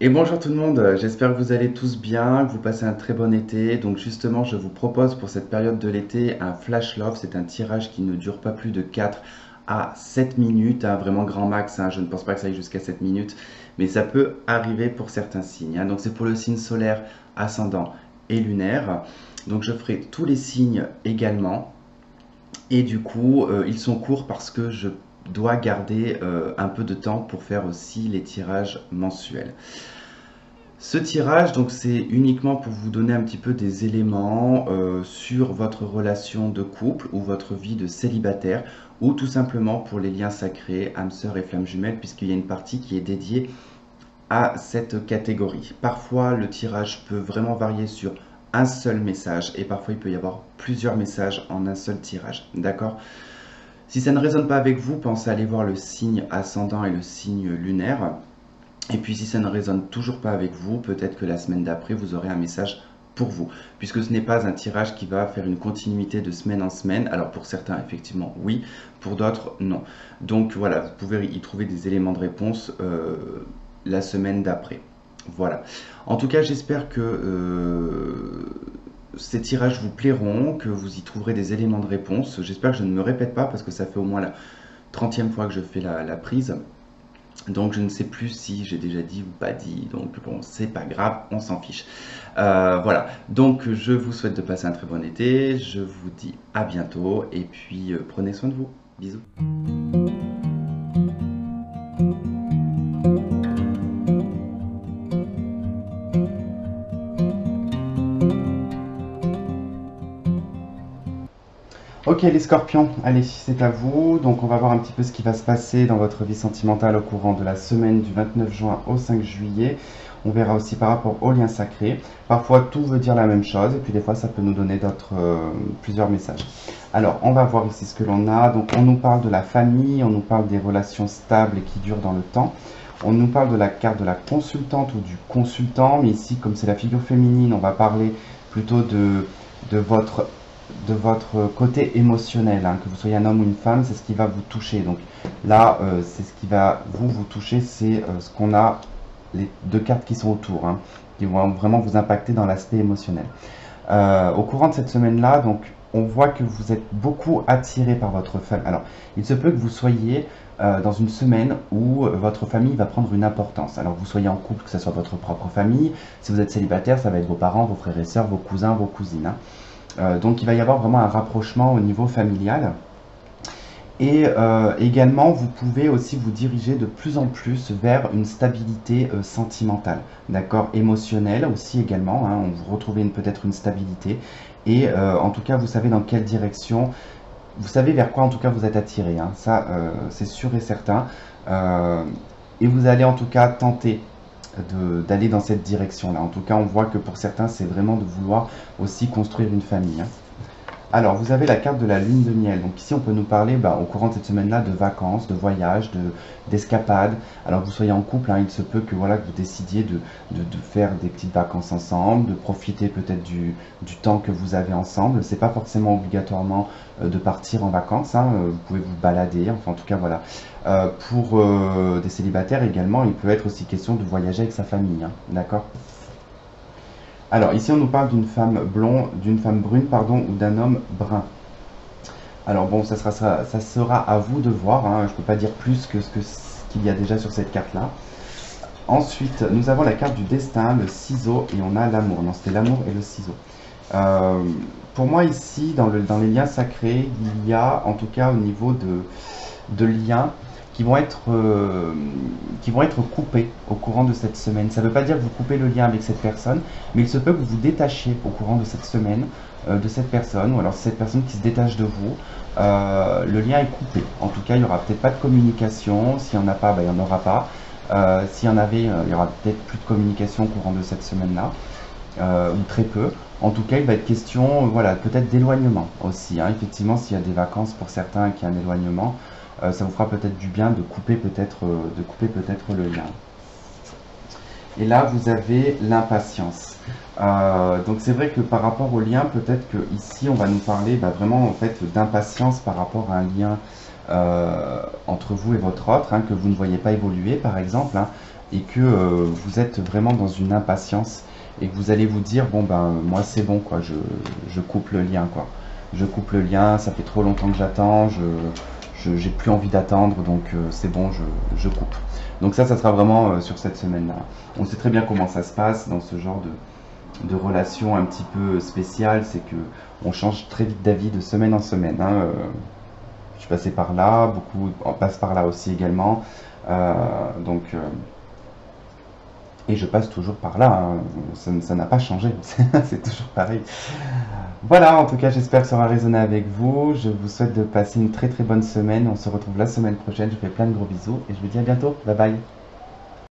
Et bonjour tout le monde, j'espère que vous allez tous bien, que vous passez un très bon été. Donc justement, je vous propose pour cette période de l'été un flash love. C'est un tirage qui ne dure pas plus de 4 à 7 minutes, hein, vraiment grand max, hein. Je ne pense pas que ça aille jusqu'à 7 minutes, mais ça peut arriver pour certains signes, hein. Donc c'est pour le signe solaire, ascendant et lunaire. Donc je ferai tous les signes également. Et du coup, ils sont courts parce que je dois garder un peu de temps pour faire aussi les tirages mensuels. Ce tirage, donc, c'est uniquement pour vous donner un petit peu des éléments sur votre relation de couple ou votre vie de célibataire, ou tout simplement pour les liens sacrés, âme sœur et flamme jumelle, puisqu'il y a une partie qui est dédiée à cette catégorie. Parfois, le tirage peut vraiment varier sur un seul message, et parfois il peut y avoir plusieurs messages en un seul tirage. D'accord? Si ça ne résonne pas avec vous, pensez à aller voir le signe ascendant et le signe lunaire. Et puis si ça ne résonne toujours pas avec vous, peut-être que la semaine d'après, vous aurez un message pour vous. Puisque ce n'est pas un tirage qui va faire une continuité de semaine en semaine. Alors pour certains, effectivement, oui. Pour d'autres, non. Donc voilà, vous pouvez y trouver des éléments de réponse la semaine d'après. Voilà. En tout cas, j'espère que ces tirages vous plairont, que vous y trouverez des éléments de réponse. J'espère que je ne me répète pas parce que ça fait au moins la 30e fois que je fais la prise. Donc je ne sais plus si j'ai déjà dit ou pas dit, donc bon, c'est pas grave, on s'en fiche. Voilà, donc je vous souhaite de passer un très bon été, je vous dis à bientôt, et puis prenez soin de vous. Bisous. Ok les scorpions, allez, c'est à vous. Donc on va voir un petit peu ce qui va se passer dans votre vie sentimentale au courant de la semaine du 29 juin au 5 juillet. On verra aussi par rapport aux liens sacrés. Parfois tout veut dire la même chose et puis des fois ça peut nous donner plusieurs messages. Alors on va voir ici ce que l'on a. Donc on nous parle de la famille, on nous parle des relations stables et qui durent dans le temps. On nous parle de la carte de la consultante ou du consultant, mais ici comme c'est la figure féminine, on va parler plutôt de votre côté émotionnel, hein, que vous soyez un homme ou une femme, c'est ce qui va vous toucher. Donc là, c'est ce qui va vous toucher, c'est ce qu'on a, les deux cartes qui sont autour, hein, qui vont vraiment vous impacter dans l'aspect émotionnel. Au courant de cette semaine-là, donc on voit que vous êtes beaucoup attiré par votre famille. Alors, il se peut que vous soyez dans une semaine où votre famille va prendre une importance. Alors, vous soyez en couple, que ce soit votre propre famille. Si vous êtes célibataire, ça va être vos parents, vos frères et sœurs, vos cousins, vos cousines, hein. Donc il va y avoir vraiment un rapprochement au niveau familial. Et également, vous pouvez aussi vous diriger de plus en plus vers une stabilité sentimentale, d'accord, émotionnelle aussi également, hein, vous retrouvez peut-être une stabilité. Et en tout cas, vous savez dans quelle direction, vous savez vers quoi en tout cas vous êtes attiré, hein, ça c'est sûr et certain. Et vous allez en tout cas tenter d'aller dans cette direction-là. En tout cas, on voit que pour certains, c'est vraiment de vouloir aussi construire une famille, hein. Alors, vous avez la carte de la lune de miel. Donc ici, on peut nous parler au courant de cette semaine-là de vacances, de voyages, d'escapades. Alors que vous soyez en couple, hein, il se peut que, voilà, que vous décidiez de faire des petites vacances ensemble, de profiter peut-être du temps que vous avez ensemble. C'est pas forcément obligatoirement de partir en vacances, hein. Vous pouvez vous balader, enfin en tout cas voilà. Pour des célibataires également, il peut être aussi question de voyager avec sa famille, hein, d'accord? Alors ici on nous parle d'une femme blonde, d'une femme brune pardon, ou d'un homme brun. Alors bon, ça sera à vous de voir, hein. Je ne peux pas dire plus que ce qu'il y a déjà sur cette carte-là. Ensuite, nous avons la carte du destin, le ciseau, et on a l'amour. Non, c'était l'amour et le ciseau. Pour moi ici, dans les liens sacrés, il y a, en tout cas au niveau de liens, qui vont être coupés au courant de cette semaine. Ça ne veut pas dire que vous coupez le lien avec cette personne, mais il se peut que vous vous détachiez au courant de cette semaine de cette personne, ou alors cette personne qui se détache de vous. Le lien est coupé. En tout cas, il n'y aura peut-être pas de communication. S'il n'y en a pas, il n'y en aura pas. S'il y en avait, il y aura peut-être plus de communication au courant de cette semaine-là, ou très peu. En tout cas, il va être question, voilà, peut-être d'éloignement aussi, hein. Effectivement, s'il y a des vacances pour certains et qu'il y a un éloignement, ça vous fera peut-être du bien de couper peut-être le lien. Et là, vous avez l'impatience. Donc c'est vrai que par rapport au lien, peut-être que ici on va nous parler vraiment en fait d'impatience par rapport à un lien entre vous et votre autre, hein, que vous ne voyez pas évoluer par exemple, hein. et que vous êtes vraiment dans une impatience et que vous allez vous dire, bon ben moi c'est bon quoi, je coupe le lien quoi. Je coupe le lien, ça fait trop longtemps que j'attends, j'ai plus envie d'attendre, donc c'est bon, je coupe. Donc ça sera vraiment sur cette semaine-là. On sait très bien comment ça se passe dans ce genre de relation un petit peu spéciale, c'est que on change très vite d'avis de semaine en semaine, hein. Je suis passé par là, beaucoup en passent par là aussi également. Donc, et je passe toujours par là, hein. Ça n'a pas changé, c'est toujours pareil. Voilà, en tout cas, j'espère que ça aura résonné avec vous. Je vous souhaite de passer une très très bonne semaine. On se retrouve la semaine prochaine. Je vous fais plein de gros bisous et je vous dis à bientôt. Bye bye.